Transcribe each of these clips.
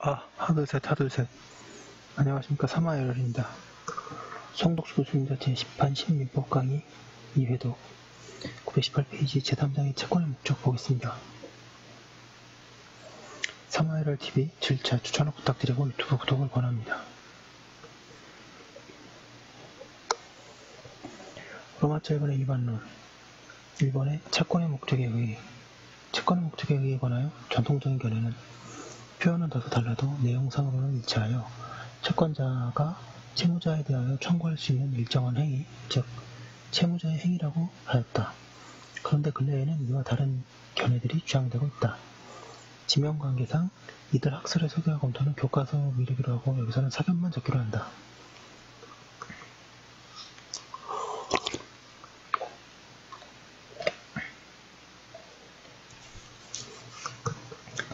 하둘셋 하둘셋. 안녕하십니까. 사마열입니다. 송덕수 교수입니다. 제10판 시민민법 강의 2회독 918페이지 제3장의 채권의 목적 보겠습니다. 사마열을 TV 7차 추천을 부탁드리고 유튜브 구독을 권합니다. 로마자 1번의 일반론. 1번의 채권의 목적에 의해 관하여 전통적인 견해는 표현은 다소 달라도 내용상으로는 일치하여 채권자가 채무자에 대하여 청구할 수 있는 일정한 행위, 즉 채무자의 행위라고 하였다. 그런데 근래에는 이와 다른 견해들이 주장되고 있다. 지명관계상 이들 학설의 소개와 검토는 교과서 미루기로 하고 여기서는 사견만 적기로 한다.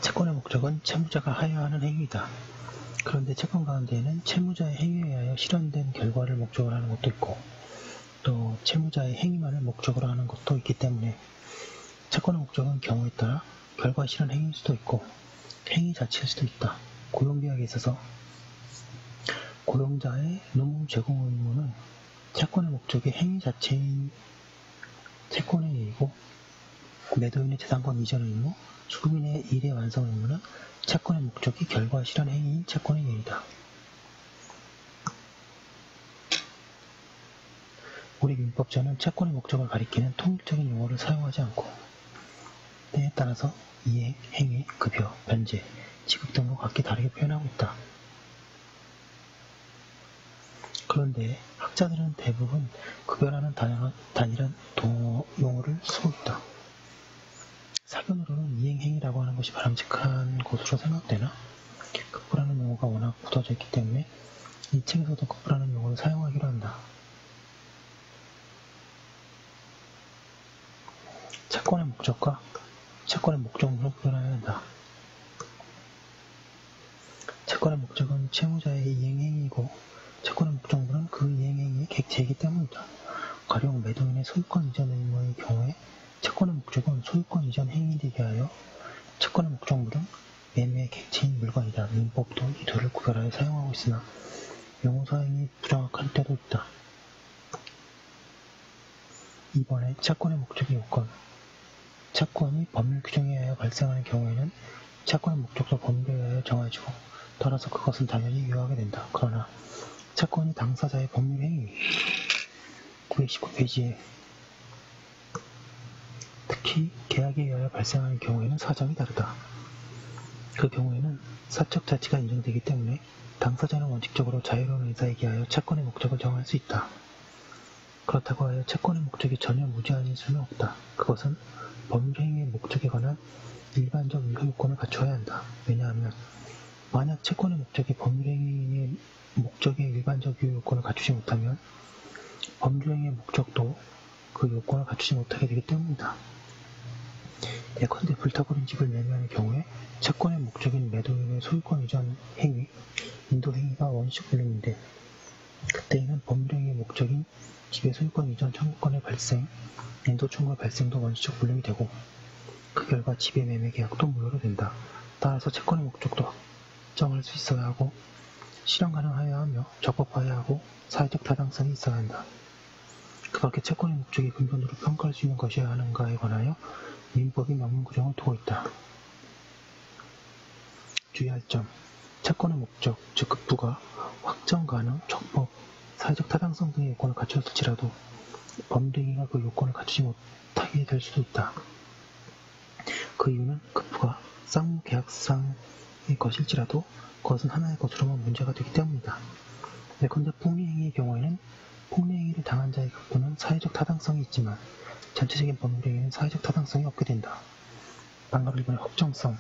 채권의 목적은 채무자가 하여야 하는 행위이다. 그런데 채권 가운데에는 채무자의 행위에 의하여 실현된 결과를 목적으로 하는 것도 있고 또 채무자의 행위만을 목적으로 하는 것도 있기 때문에 채권의 목적은 경우에 따라 결과 실현 행위일 수도 있고 행위 자체일 수도 있다. 고용계약에 있어서 고용자의 노무 제공 의무는 채권의 목적이 행위 자체인 채권의 의무이고 매도인의 재산권 이전 의무, 수급인의 일의 완성 의무는 채권의 목적이 결과 실현 행위인 채권의 예의다. 우리 민법자는 채권의 목적을 가리키는 통일적인 용어를 사용하지 않고 때에 따라서 이행, 행위, 급여, 변제, 지급 등으로 각기 다르게 표현하고 있다. 그런데 학자들은 대부분 급여라는 단일한 용어를 쓰고 있다. 사견으로는 이행, 행위라고 하는 것이 바람직한 것으로 생각되나 급부라는 용어가 워낙 굳어져 있기 때문에 이 책에서도 급부라는 용어를 사용하기로 한다. 채권의 목적과 채권의 목적으로 구별해야 한다. 채권의 목적은 채무자의 이행행위이고 채권의 목적물은 그 이행행위의 객체이기 때문이다. 가령 매도인의 소유권 이전 의무의 경우에 채권의 목적은 소유권 이전 행위에 대하여 채권의 목적물은 매매의 객체인 물건이다. 민법도 이 둘을 구별하여 사용하고 있으나 용어 사용이 부정확할 때도 있다. 2번에 채권의 목적의 요건. 채권이 법률 규정에 의하여 발생하는 경우에는 채권의 목적도 법률에 의하여 정해지고 따라서 그것은 당연히 유효하게 된다. 그러나 채권이 당사자의 법률 행위 919페이지에 특히 계약에 의하여 발생하는 경우에는 사정이 다르다. 그 경우에는 사적 자치가 인정되기 때문에 당사자는 원칙적으로 자유로운 의사에 기하여 채권의 목적을 정할 수 있다. 그렇다고 하여 채권의 목적이 전혀 무제한일 수는 없다. 그것은 법률행위의 목적에 관한 일반적 유효요건을 갖춰야 한다. 왜냐하면 만약 채권의 목적이 법률행위의 목적의 일반적 유효요건을 갖추지 못하면 법률행위의 목적도 그 요건을 갖추지 못하게 되기 때문이다. 예컨대 불타버린 집을 매매하는 경우에 채권의 목적인 매도인의 소유권 이전 행위, 인도 행위가 원시적 불능인데 그때에는 법률행위의 목적인 집의 소유권 이전 청구권의 발생, 인도 청구의 발생도 원시적 불능이 되고 그 결과 집의 매매 계약도 무효로 된다. 따라서 채권의 목적도 확정할 수 있어야 하고 실현 가능하여야 하며 적법하여야 하고 사회적 타당성이 있어야 한다. 그 밖에 채권의 목적이 근본으로 평가할 수 있는 것이어야 하는가에 관하여 민법이 명문 규정을 두고 있다. 주의할 점. 채권의 목적, 즉 급부가 확정 가능, 적법, 사회적 타당성 등의 요건을 갖췄을지라도 법률행위가 그 요건을 갖추지 못하게 될 수도 있다. 그 이유는 급부가 쌍무계약상의 것일지라도 그것은 하나의 것으로만 문제가 되기 때문이다. 예컨대 폭리행위의 경우에는 폭리행위를 당한 자의 급부는 사회적 타당성이 있지만 전체적인 법률행위는 사회적 타당성이 없게 된다. 방금 1번의 확정성.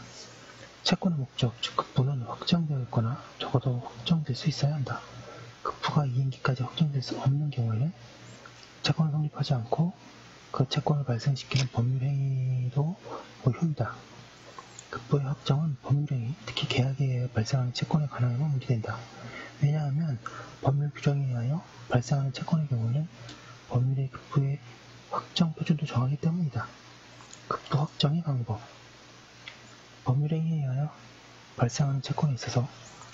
채권의 목적, 즉 급부는 확정되어 있거나 적어도 확정될 수 있어야 한다. 급부가 이행기까지 확정될 수 없는 경우에는 채권은 성립하지 않고 그 채권을 발생시키는 법률행위도 무효이다. 급부의 확정은 법률행위, 특히 계약에 의해 발생하는 채권에 관하여만 문제된다. 왜냐하면 법률 규정에 의하여 발생하는 채권의 경우는 법률의 급부의 확정 표준도 정하기 때문이다. 급부 확정의 방법. 법률행위에 의하여 발생하는 채권에 있어서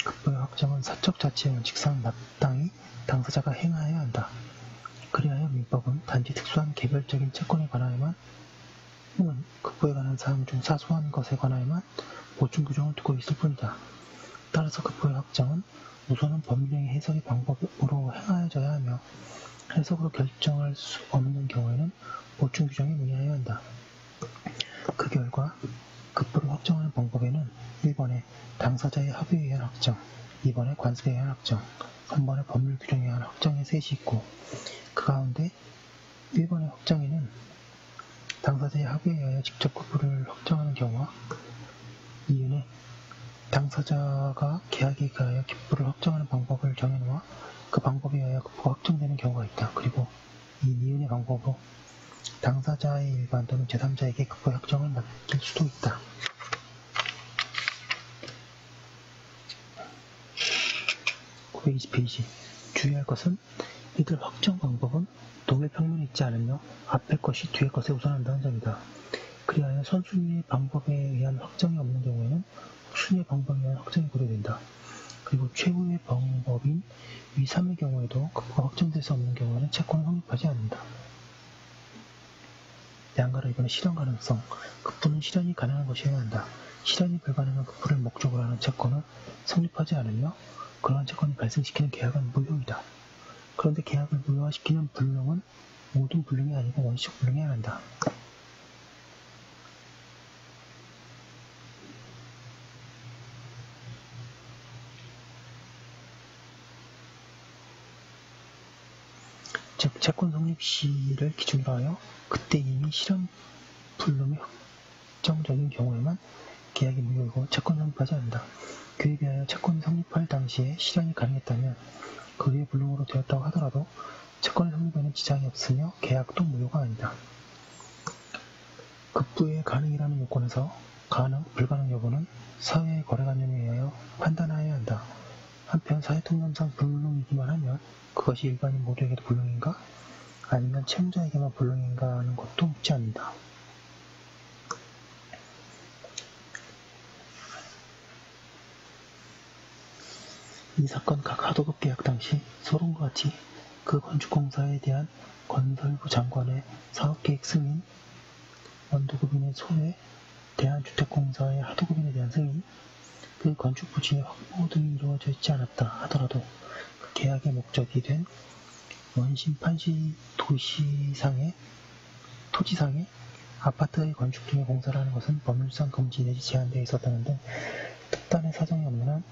급부의 확정은 사적 자치의 원칙상 마땅히 당사자가 행하여야 한다. 그리하여 민법은 단지 특수한 개별적인 채권에 관하여만 또는 급부에 관한 사항 중 사소한 것에 관하여만 보충 규정을 두고 있을 뿐이다. 따라서 급부의 확정은 우선은 법령의 해석의 방법으로 행하여져야 하며 해석으로 결정할 수 없는 경우에는 보충 규정에 문의하여야 한다. 그 결과 급부를 확정하는 방법에는 1번에 당사자의 합의에 의한 확정, 2번에 관습에 의한 확정, 3번에 법률 규정에 의한 확정의 셋이 있고 그 가운데 1번의 확정에는 당사자의 합의에 의하여 직접 급부를 확정하는 경우와 이윤에 당사자가 계약에 의하여 급부를 확정하는 방법을 정해놓아 그 방법에 의하여 급부가 확정되는 경우가 있다. 그리고 이 이윤의 방법으로 당사자의 일반 또는 제3자에게 급부의 확정을 맡길 수도 있다. 920페이지 주의할 것은 이들 확정 방법은 동일 평면이 있지 않으며 앞의 것이 뒤의 것에 우선한다는 점이다. 그리하여 선순위의 방법에 의한 확정이 없는 경우에는 후순위의 방법에 의한 확정이 고려된다. 그리고 최후의 방법인 위 3의 경우에도 급부가 확정될 수 없는 경우에는 채권은 성립하지 않는다. 양가로 이번에 실현 가능성, 급부는 실현이 가능한 것이어야 한다. 실현이 불가능한 급부를 목적으로 하는 채권은 성립하지 않으며 그러한 채권을 발생시키는 계약은 무효이다. 그런데 계약을 무효화시키는 불능은 모든 불능이 아니고 원시적 불능이어야 한다. 즉 채권 성립 시를 기준으로 하여 그때 이미 실현 불능이 확정적인 경우에만 계약이 무효이고 채권 성립하지 않는다. 그에 비하여 채권이 성립할 당시에 실현이 가능했다면 그 후에 불능으로 되었다고 하더라도 채권의 성립에는 지장이 없으며 계약도 무효가 아니다. 급부의 가능이라는 요건에서 가능, 불가능 여부는 사회의 거래관념에 의하여 판단하여야 한다. 한편 사회통념상 불능이기만 하면 그것이 일반인 모두에게도 불능인가? 아니면 채무자에게만 불능인가 하는 것도 묻지 않는다. 이 사건 각 하도급 계약 당시 서론과 같이 그 건축공사에 대한 건설부 장관의 사업계획 승인, 원도급인의 소외, 대한주택공사의 하도급인에 대한 승인, 그 건축 부지의 확보 등이 이루어져 있지 않았다 하더라도 그 계약의 목적이 된 원심 판시 토지상의 아파트의 건축 등의 공사를 하는 것은 법률상 금지 내지 제한되어 있었다는 등 특단의 사정이 없는 한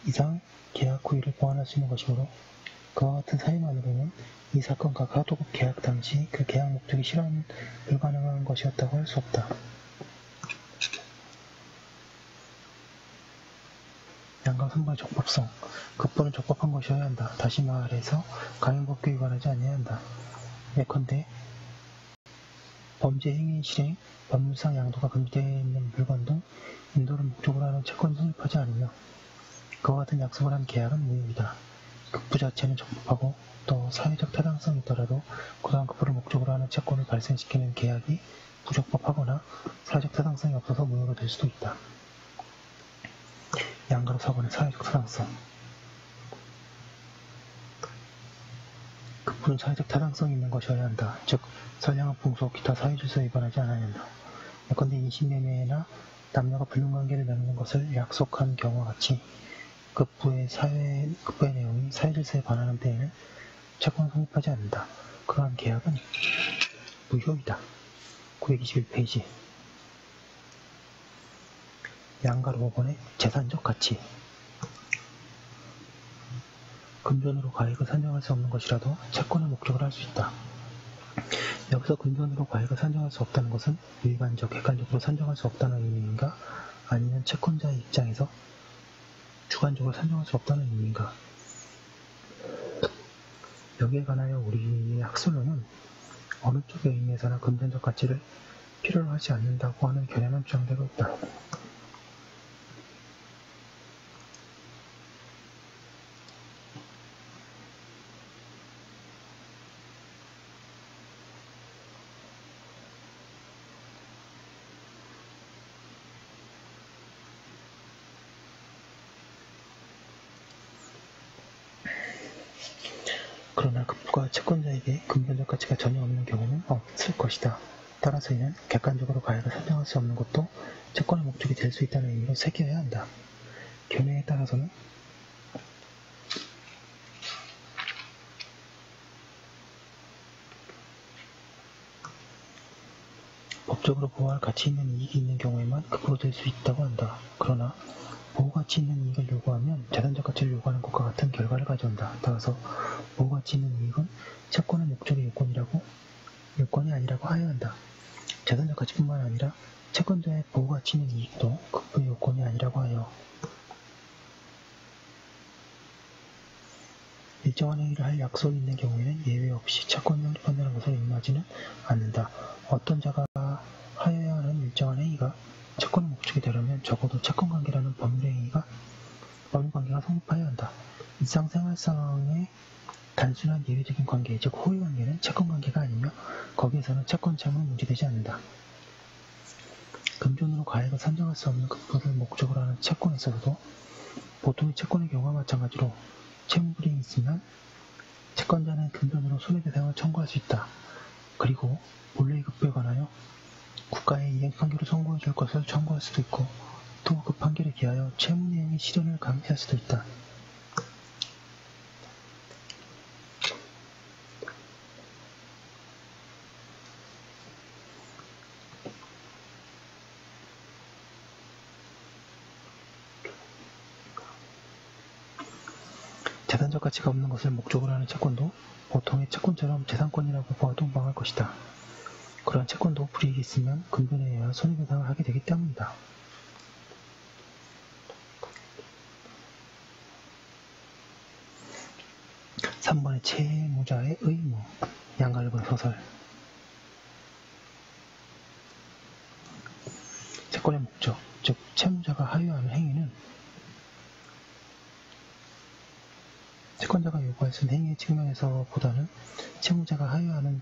이상 계약 후일을 보완할 수 있는 것이므로 그와 같은 사유만으로는 이 사건 각 하도급 계약 당시 그 계약 목적이 실현 불가능한 것이었다고 할 수 없다. 양가 3번의 적법성, 급부는 적법한 것이어야 한다. 다시 말해서 강행법규에 위반하지 아니해야 한다. 예컨대 범죄 행위 실행, 법률상 양도가 금지되어 있는 물건 등 인도를 목적으로 하는 채권이 성립하지 않으며 그와 같은 약속을 한 계약은 무효이다. 급부 자체는 적법하고 또 사회적 타당성이 있더라도 그러한 급부를 목적으로 하는 채권을 발생시키는 계약이 부적법하거나 사회적 타당성이 없어서 무효가 될 수도 있다. 양가로 4번의 사회적 타당성. 급부는 사회적 타당성이 있는 것이어야 한다. 즉 선량한 풍속, 기타 사회질서에 위반하지 않아야 한다. 예컨대 인신매매나 남녀가 불륜관계를 맺는 것을 약속한 경우와 같이 급부의 내용이 사회질서에 반하는 때에는 채권은 성립하지 않는다. 그러한 계약은 무효이다. 921페이지 양가로 5번의 재산적 가치. 금전으로 과액을 산정할 수 없는 것이라도 채권의 목적을 할 수 있다. 여기서 금전으로 과액을 산정할 수 없다는 것은 일반적, 객관적으로 산정할 수 없다는 의미인가? 아니면 채권자의 입장에서 주관적으로 산정할 수 없다는 의미인가? 여기에 관하여 우리의 학술론은 어느 쪽의 의미에서나 금전적 가치를 필요로 하지 않는다고 하는 견해만 주장되고 있다. 그러나 급부가 채권자에게 금전적 가치가 전혀 없는 경우는 없을 것이다. 따라서 이는 객관적으로 가액을 산정할 수 없는 것도 채권의 목적이 될 수 있다는 의미로 새겨야 한다. 견해에 따라서는 법적으로 보호할 가치 있는 이익이 있는 경우에만 급부될 수 있다고 한다. 그러나 보호가치 있는 이익을 요구하면 재산적 가치를 요구하는 것과 같은 결과를 가져온다. 따라서 보호가치 있는 이익은 채권의 목적의 요건이 아니라고 하여야 한다. 재산적 가치뿐만 아니라 채권자의 보호가치 있는 이익도 급부의 요건이 아니라고 하여 일정한 행위를 할 약속이 있는 경우에는 예외 없이 채권을 형립한다는 것을 의미하지는 않는다. 어떤 자가 하여야 하는 일정한 행위가 채권의 목적이 되려면 적어도 채권관계라는 법률관계가 성립하여야 한다. 일상생활상의 단순한 예외적인 관계, 즉 호의관계는 채권관계가 아니며 거기에서는 채권자만 문제되지 않는다. 금전으로 가액을 산정할 수 없는 급부를 목적으로 하는 채권에 있어서도 보통의 채권의 경우와 마찬가지로 채무불이익이 있으면 채권자는 금전으로 손해배상을 청구할 수 있다. 그리고 본래의 급부에 관하여 국가에 이행 판결을 선고해 줄 것을 청구할 수도 있고 또 그 판결에 기하여 채무 내용의 실현을 감시할 수도 있다. 재산적 가치가 없는 것을 목적으로 하는 채권도 보통의 채권처럼 재산권이라고 보아도 무방할 것이다. 그러한 채권도 불이익이 있으면 금전에 의하여 손해배상을 하게 되기 때문이다. 3번의 채무자의 의무, 양가일보의 소설. 채권의 목적, 즉 채무자가 하여하는 행위는 채권자가 요구할 수 있는 행위의 측면에서 보다는 채무자가 하여하는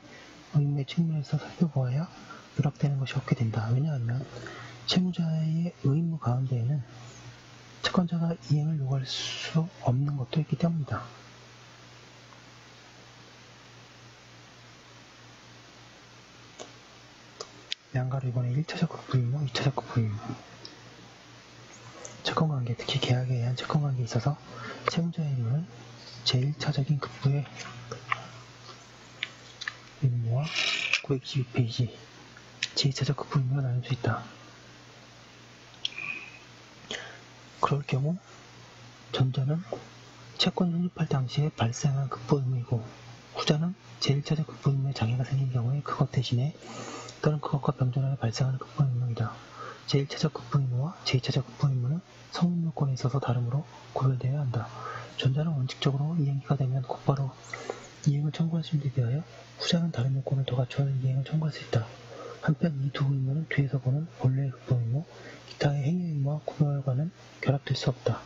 의무의 측면에서 살펴보아야 요락되는 것이 없게 된다. 왜냐하면 채무자의 의무 가운데에는 채권자가 이행을 요구할 수 없는 것도 있기 때문이다. 양가로 이번에 1차적 급부의무, 2차적 급부의무. 채권관계, 특히 계약에 의한 채권관계에 있어서 채무자의 의무는 제1차적인 급부의 의무와 922페이지 제2차적 급부 의무가 나눌 수 있다. 그럴 경우 전자는 채권 성립할 당시에 발생한 급부 의무이고 후자는 제1차적 급부 의무에 장애가 생긴 경우에 그것 대신에 또는 그것과 병존하여 발생하는 급부 의무이다. 제1차적 급부 의무와 제2차적 급부 의무는 성립요건에 있어서 다르므로 구별되어야 한다. 전자는 원칙적으로 이행기가 되면 곧바로 이행을 청구할 수 있는 데 비하여 후자는 다른 요건을 더 갖춰야 이행을 청구할 수 있다. 한편 이 두 의무는 뒤에서 보는 본래의 급부 의무, 기타의 행위 의무와 구별과는 결합될 수 없다.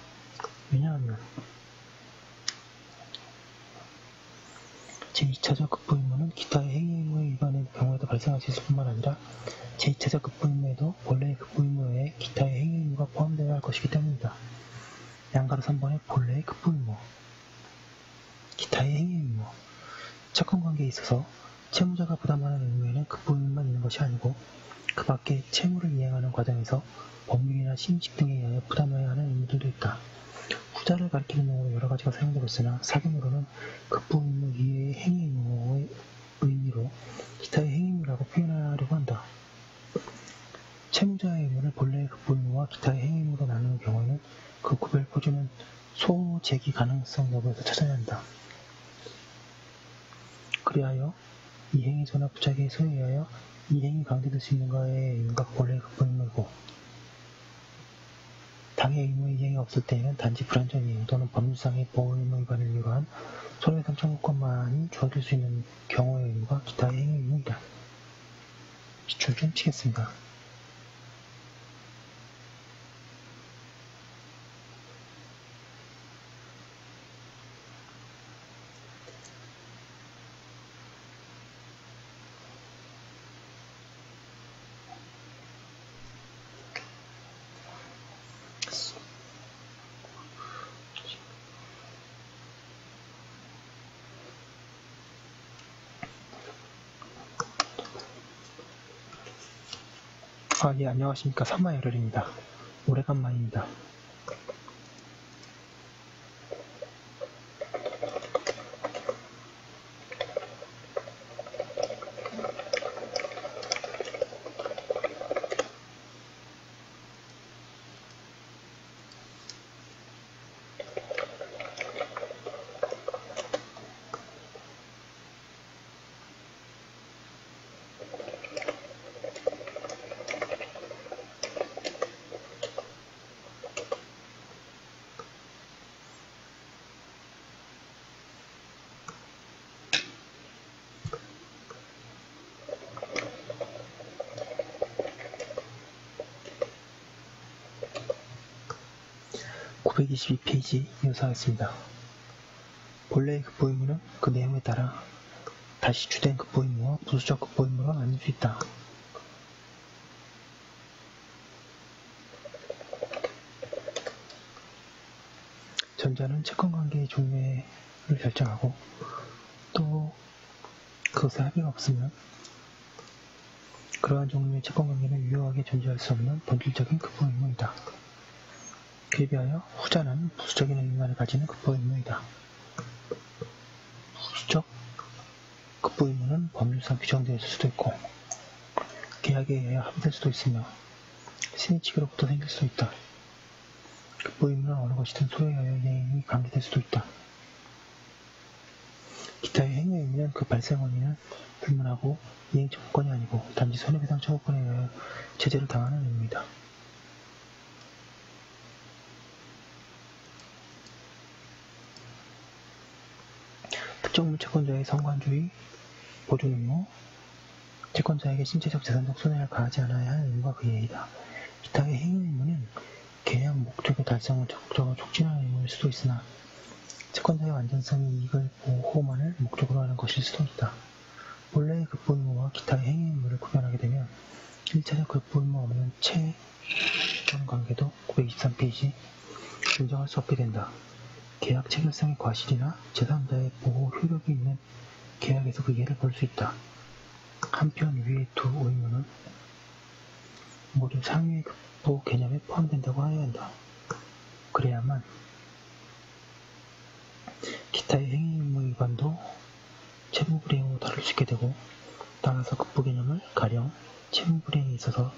왜냐하면 제2차적 급부 의무는 기타의 행위 의무의 위반의 경우에도 발생할 수 있을 뿐만 아니라 제2차적 급부 의무에도 본래의 급부 의무 외에 기타의 행위 의무가 포함되어야 할 것이기 때문이다. 양가로 3번의 본래의 급부 의무, 기타의 행위 의무. 채권관계에 있어서 채무자가 부담하는 의무에는 급부 의무만 있는 것이 아니고 그 밖에 채무를 이행하는 과정에서 법률이나 심식 등에 의하여 부담해야 하는 의무들도 있다. 후자를 가리키는 용어로 여러 가지가 사용되고 있으나 사견으로는 급부 의무 이외의 행위 의무의 의미로 기타의 행위 의무라고 표현하려고 한다. 채무자의 의무를 본래의 급부 의무와 기타의 행위 의무로 나누는 경우에는 그 구별 표준은 소제기 가능성 여부에서 찾아야 한다. 그리하여 이 행위소나 부작위의 소에 의하여 이 행위 강제될 수 있는가의 의무가 본래의 급부 의무이고 당의 의무의 이행이 없을 때에는 단지 불완전 이행 또는 법률상의 보호 의무 위반을 이유로 한 손해배상 청구권만이 주어질 수 있는 경우의 의무가 기타의 행위 의무이다. 기출 좀 치겠습니다. 예, 안녕하십니까. 삼마열혈입니다. 오래간만입니다. (922페이지) 묘사하겠습니다. 본래의 극보 의무는 그 내용에 따라 다시 주된 극보 의무와 부수적 극보 의무로 나뉠 수 있다. 전자는 채권관계의 종류를 결정하고 또 그것에 합의가 없으면 그러한 종류의 채권관계는 유효하게 존재할 수 없는 본질적인 극보 의무이다. 그에 비하여 후자는 부수적인 의미만을 가지는 극보 의무이다. 부수적 극보 의무는 법률상 규정되어 있을 수도 있고 계약에 의하여 합의될 수도 있으며 신의 측으로부터 생길 수도 있다. 극보 의무는 어느 것이든 소에 의하여 이행이 관계될 수도 있다. 기타의 행위 의무는 그 발생 원인은 불문하고 이행 청구권이 아니고 단지 손해배상 청구권에 의하여 제재를 당하는 의무이다. 특정물 채권자의 성관주의, 보존 의무, 채권자에게 신체적 재산적 손해를 가하지 않아야 하는 의무가 그 이해이다. 기타의 행위 의무는 계약 목적의 달성을 적극적으로 촉진하는 의무일 수도 있으나 채권자의 완전성이 이익을 보호만을 목적으로 하는 것일 수도 있다. 본래의 극보 의무와 기타의 행위 의무를 구별하게 되면 1차적 극보 의무 없는 채권 관계도 923페이지 인정할 수 없게 된다. 계약 체결성의 과실이나 제3자의 보호 효력이 있는 계약에서 그 예를 볼 수 있다. 한편 위의 두 의무는 모두 상위의 극보 개념에 포함된다고 하여야 한다. 그래야만 기타의 행위 의무 위반도 채무불이행으로 다룰 수 있게 되고 따라서 극보 개념을 가령 채무불이행에 있어서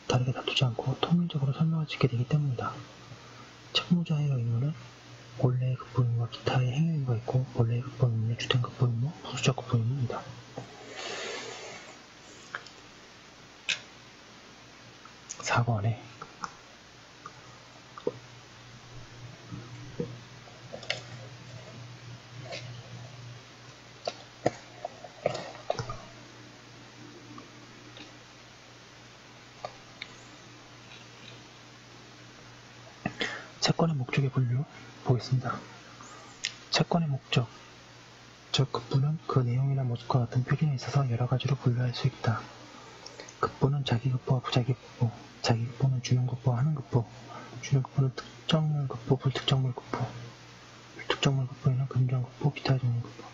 다르게 다투지 않고 통일적으로 설명할 수 있게 되기 때문이다. 채무자의 의무는 본래의 극보 의무와 기타의 행위 의무가 있고 본래의 극보 의무는 주된 극보 의무, 부수적 극보 의무입니다. 4번에 채권의 목적의 분류 보겠습니다. 채권의 목적, 즉 극보는 그 내용이나 모습과 같은 표현에 있어서 여러 가지로 분류할 수 있다. 극보는 자기극보와 부자기극보, 자기극보는 주는극보와 하는극보, 주는극보는 특정물 극보, 불특정물 극보, 불특정물 극보에는 금전극보, 기타 종류 극보,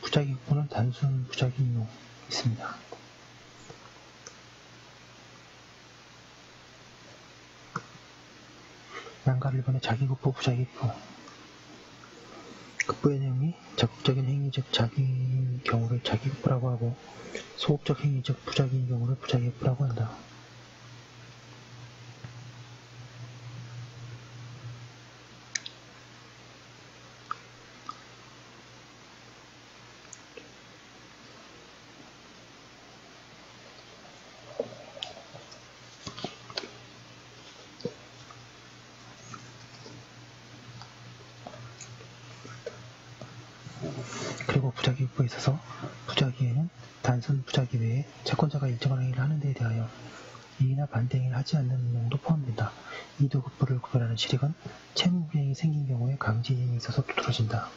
부자기극보는 단순 부자기인용 있습니다. 양가 1번의 자기극보, 부자기극보. 극보의 내용이 적극적인 행위 즉 자기인 경우를 자기극보라고 하고 소극적 행위 즉 부자기인 경우를 부자기극보라고 한다. 그리고 부자기극보에 있어서 부자기에는 단순 부자기 외에 채권자가 일정한 행위를 하는 데에 대하여 이의나 반대 행위를 하지 않는 내용도 포함된다. 이 두 극보를 구별하는 실익은 채무불이행이 생긴 경우에 강제이행에 있어서 두드러진다.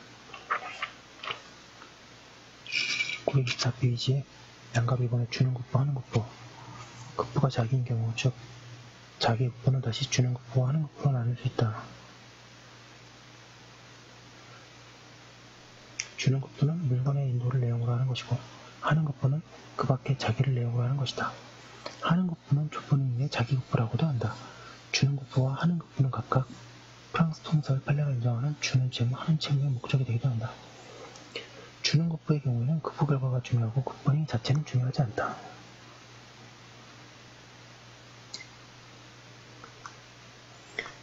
924페이지에 양가 2번에 주는극보, 하는극보. 극보가 자기인 경우 즉 자기극보는 다시 주는극보와 하는극보로 나눌 수 있다. 주는극보는 물건의 인도를 내용으로 하는 것이고 하는극보는 그 밖에 자기를 내용으로 하는 것이다. 하는 국부는 족보는 의해 자기 국부라고도 한다. 주는 국부와 하는 국부는 각각 프랑스 통설 판례가 인정하는 주는 채무, 하는 채무의 목적이 되기도 한다. 주는 국부의 경우에는 국부 결과가 중요하고 국부 자체는 중요하지 않다.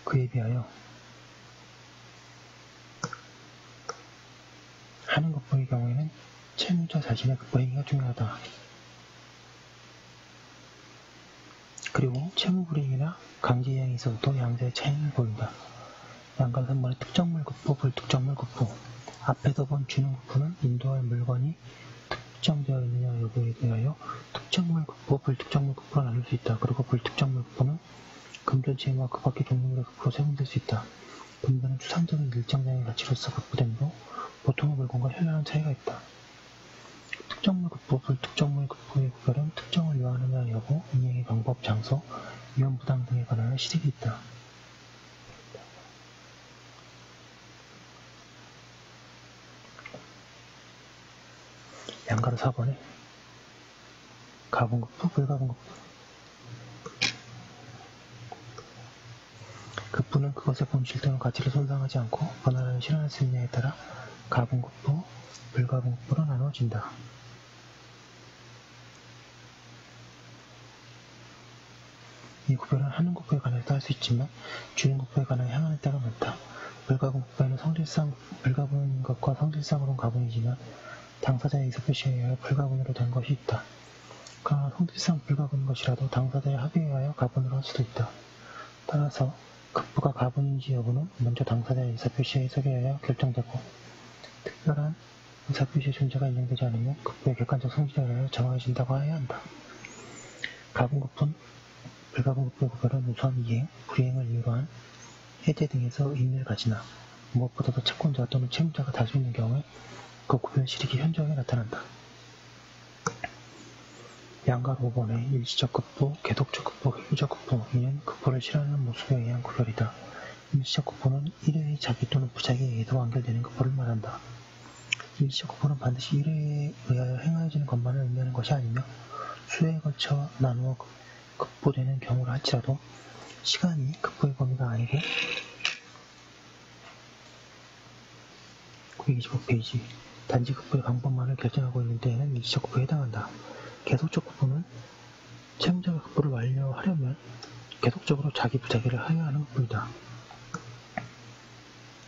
그에 비하여 하는 국부의 경우에는 채무자 자신의 국부 행위가 중요하다. 그리고 채무 불이행이나 강제이행에 있어서도 양자의 차이를 보인다. 양가 3번의 특정물 국부, 불특정물 국부. 앞에서 본 주는 국부는 인도할 물건이 특정되어 있느냐 여부에 대하여 특정물 국부, 불특정물 국부로 나눌 수 있다. 그리고 불특정물 국부는 금전 채무와 그 밖의 종류물의 국부로 세분될 수 있다. 금전은 추상적인 일정량의 가치로서 국부됨으로 보통의 물건과 현저한 차이가 있다. 특정물 국부, 불특정물 국부의 구별은 특정을 요하느냐 여부, 이행의 방법, 장소, 위험부담 등에 관하여 시식이 있다. 양가로 4번에 가분국부, 불가분국부. 국부는 그것의 본질 또는 가치를 손상하지 않고 번화를 실현할 수 있느냐에 따라 가분국부, 불가분국부로 나누어진다. 이 구별은 하는 국부에 관해서도 할 수 있지만 주는 국부에 관한 향하는 때가 많다. 불가분국부에는 성질상 불가분인 것과 성질상으로는 가분이지만 당사자의 의사표시에 의하여 불가분으로 된 것이 있다. 그러나 성질상 불가분인 것이라도 당사자의 합의에 의하여 가분으로 할 수도 있다. 따라서 국부가 가분인지 여부는 먼저 당사자의 의사표시의 해석에 의하여 결정되고 특별한 의사표시의 존재가 인정되지 않으면 국부의 객관적 성질에 의하여 정해진다고 해야 한다. 가분국부는 불가분국부의 구별은 우선 이행, 불이행을 이유로 한 해제 등에서 의미를 가지나 무엇보다도 채권자 또는 채무자가 다수 있는 경우에 그 구별 실익이 현저하게 나타난다. 양가로 5번의 일시적 국부, 계속적 국부, 회유적 국부. 이는 국부를 실현하는 모습에 의한 구별이다. 일시적 국부는 일회의 자기 또는 부자기에 의해서 완결되는 국부를 말한다. 일시적 국부는 반드시 일회에 의하여 행하여지는 것만을 의미하는 것이 아니며 수회에 걸쳐 나누어 국부되는 경우라 할지라도 시간이 국부의 범위가 아니고 925페이지 단지 국부의 방법만을 결정하고 있는 때에는 일시적 국부에 해당한다. 계속적 국부는 채무자가 국부를 완료하려면 계속적으로 자기 부자기를 하여하는 국부이다.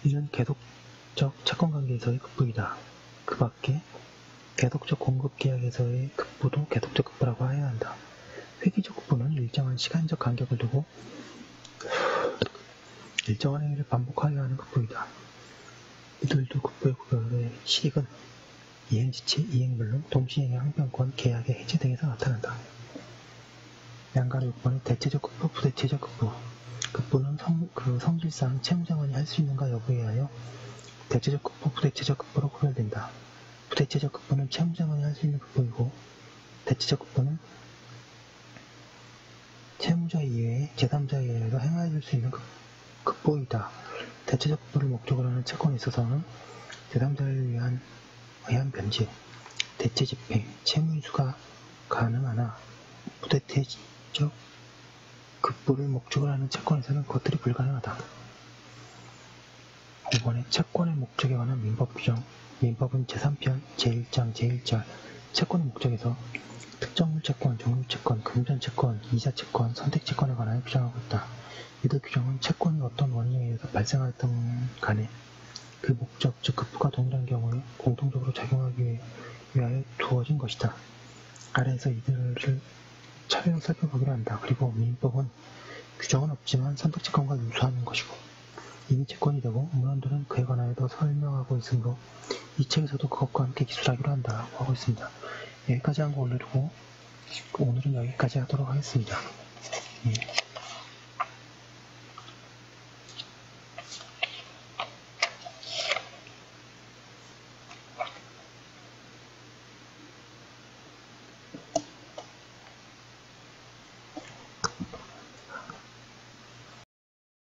이는 계속적 채권관계에서의 국부이다. 그 밖에 계속적 공급계약에서의 국부도 계속적 국부라고 해야 한다. 회기적 국부는 일정한 시간적 간격을 두고 일정한 행위를 반복하여 하는 국부이다. 이들도 국부의 구별의 실익은 이행지체, 이행물론, 동시행의 항변권, 계약의 해제 등에서 나타난다. 양가로 6번의 대체적 국부, 부대체적 국부. 국부는 성질상 채무자만이 할 수 있는가 여부에 의하여 대체적 국부, 부대체적 국부로 구별된다. 부대체적 국부는 채무자만이 할 수 있는 국부이고 대체적 국부는 채무자 이외에 제3자에 의해서 행하여질 수 있는 국부이다. 대체적 국부를 목적으로 하는 채권에 있어서는 제3자를 의한 변제, 대체 집행, 채무 인수가 가능하나 부대체적 국부를 목적으로 하는 채권에서는 그것들이 불가능하다. 5번에 채권의 목적에 관한 민법 규정. 민법은 제3편, 제1장, 제1절 채권의 목적에서 특정물 채권, 종류 채권, 금전 채권, 이자 채권, 선택 채권에 관하여 규정하고 있다. 이들 규정은 채권이 어떤 원인에 의해서 발생하였던 간에 그 목적, 즉 국부가 동일한 경우에 공통적으로 작용하기 위하여 두어진 것이다. 아래에서 이들을 차례로 살펴보기로 한다. 그리고 민법은 규정은 없지만 선택채권과 유사한 것이고 이미 채권이 되고 문헌들은 그에 관하여도 설명하고 있으므로 이 책에서도 그것과 함께 기술하기로 한다고 하고 있습니다. 여기까지 한 거 올려두고 오늘은 여기까지 하도록 하겠습니다. 예.